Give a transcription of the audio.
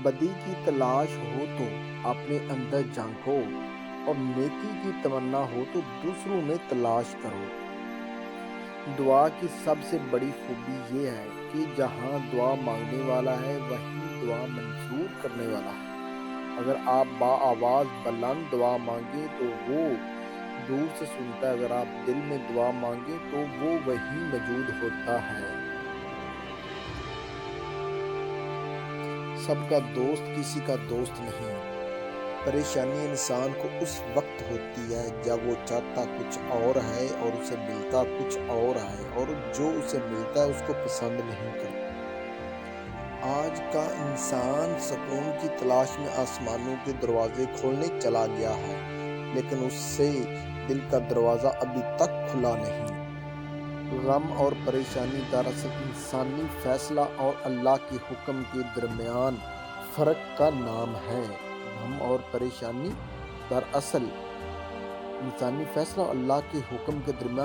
بدی کی تلاش ہو تو اپنے اندر جھانکو اور نیکی کی تمنا ہو تو دوسروں میں تلاش کرو۔ دعا کی سب سے بڑی خوبی یہ ہے کہ جہاں دعا مانگنے والا ہے وہیں دعا منظور کرنے والا ہے۔ اگر آپ بآواز بلند دعا مانگیں تو وہ دور سے سنتا ہے، اگر آپ دل میں دعا مانگیں تو وہ وہیں موجود ہوتا ہے۔ سب کا دوست کسی کا دوست نہیں۔ پریشانی انسان کو اس وقت ہوتی ہے جب وہ چاہتا کچھ اور ہے اور اسے ملتا کچھ اور ہے، اور جو اسے ملتا ہے اس کو پسند نہیں کرتا۔ آج کا انسان سکون کی تلاش میں آسمانوں کے دروازے کھولنے چلا گیا ہے، لیکن اس سے دل کا دروازہ ابھی تک کھلا نہیں۔ غم اور پریشانی دراصل انسانی فیصلہ اور اللہ کے حکم کے درمیان فرق کا نام ہے۔ غم اور پریشانی دراصل انسانی فیصلہ اور اللہ کے حکم کے درمیان